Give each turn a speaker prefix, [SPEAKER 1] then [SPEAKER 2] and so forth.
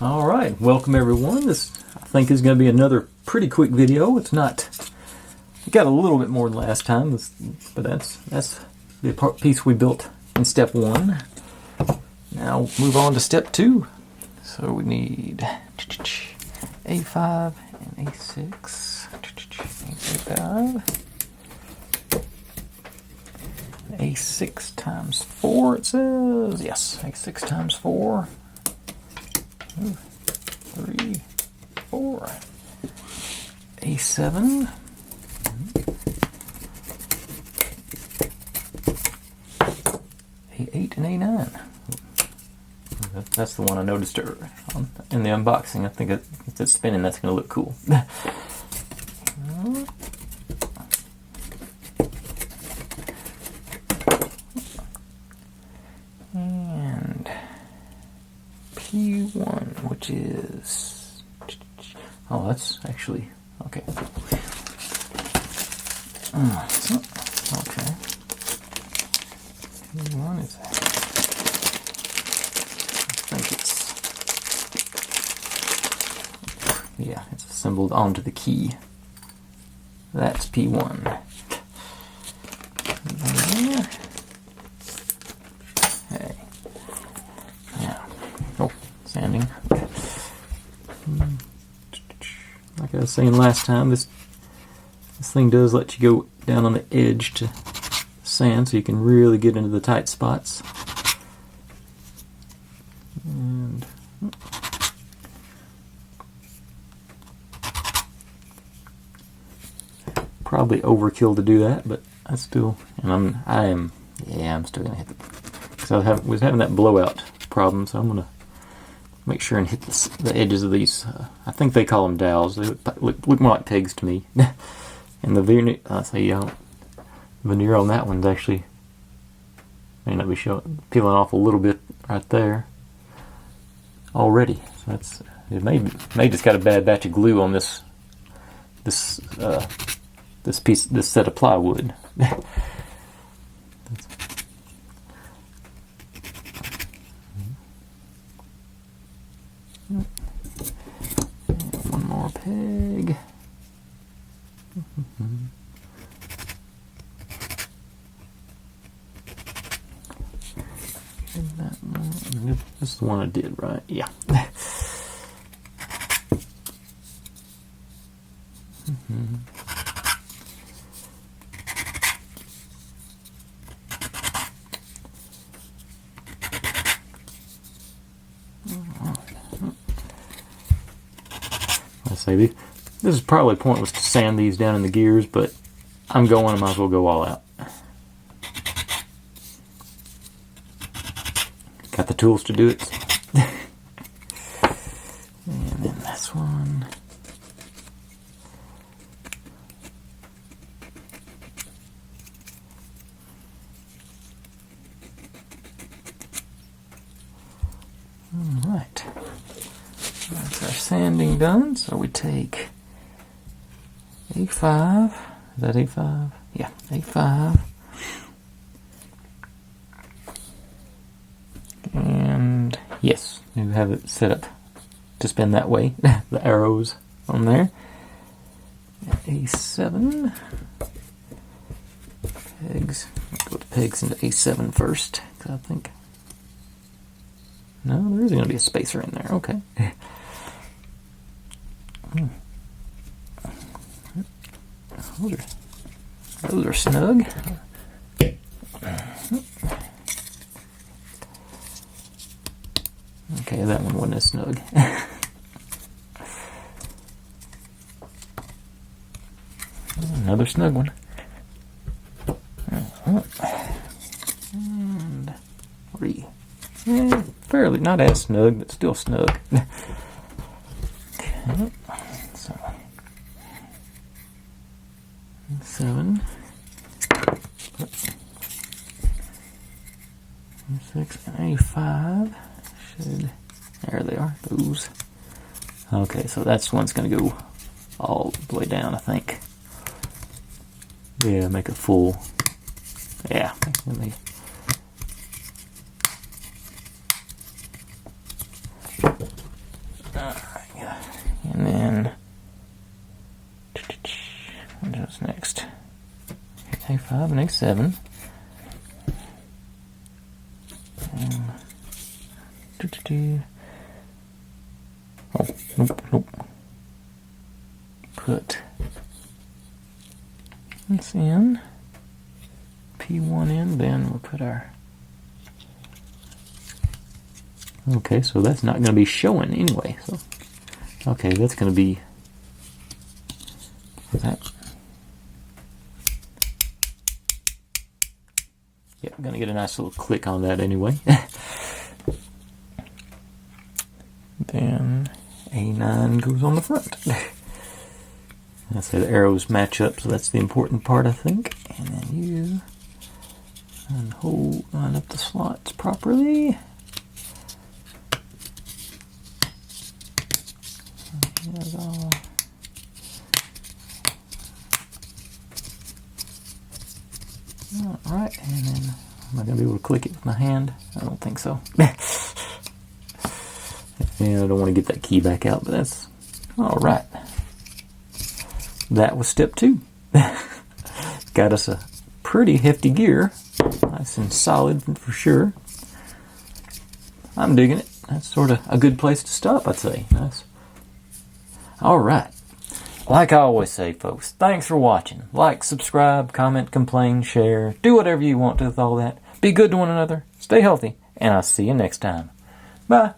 [SPEAKER 1] Alright, welcome everyone. This I think is going to be another pretty quick video. It got a little bit more than last time, but that's the piece we built in step 1. Now move on to step 2. So we need A5 and A6. A5. A6 times 4 it says. Yes, A6 times 4. 3, 4. A7. A8 and A9. That's the one I noticed in the unboxing. I think if it's spinning, that's going to look cool. And P1, which is... Oh, that's actually... Okay. Okay. P1 is... I think it's... Yeah, it's assembled onto the key. That's P1. Hey. Yeah. Oh, sanding. Like I was saying last time, this thing does let you go down on the edge to sand, so you can really get into the tight spots. And probably overkill to do that, but I still, and I'm still gonna hit the, because I was having that blowout problem, so I'm gonna make sure and hit the edges of these. I think they call them dowels. They look more like pegs to me. And the veneer, veneer on that one's actually may not be peeling off a little bit right there already. So that's, it may just got a bad batch of glue on this set of plywood. One more peg. That one. This is the one I did, right? Yeah. I say this is probably pointless to sand these down in the gears, but I might as well go all out. Got the tools to do it. And then this one. Alright. That's our sanding done, so we take A5. Is that A5? Yeah, A5. And yes, you have it set up to spin that way. The arrows on there. A7. Pegs. Let's go with the pegs into A7 first, because I think... No, there is going to be a spacer in there. Okay. Those are snug. Okay, that one wasn't as snug. Another snug one. And 3. Yeah, fairly, not as snug, but still snug. Okay, so 7, 6, and A5 should. There they are. Those. Okay, so that's one's going to go all the way down, I think. Yeah, make a full. Yeah, let me. And then, what's next? A5 and A7. Oh, nope. Put this in, P1 in, then we'll put our... Okay, so that's not going to be showing anyway. So, okay, that's going to be that. Yep, going to get a nice little click on that anyway. Then A9 goes on the front. I say the arrows match up, so that's the important part, I think. And then you line up the slots properly. Alright, and then am I going to be able to click it with my hand? I don't think so. Yeah, I don't want to get that key back out, but that's alright. That was step 2. Got us a pretty hefty gear. Nice and solid for sure. I'm digging it. That's sort of a good place to stop, I'd say. Nice. Alright. Like I always say, folks, thanks for watching. Like, subscribe, comment, complain, share. Do whatever you want to with all that. Be good to one another. Stay healthy. And I'll see you next time. Bye.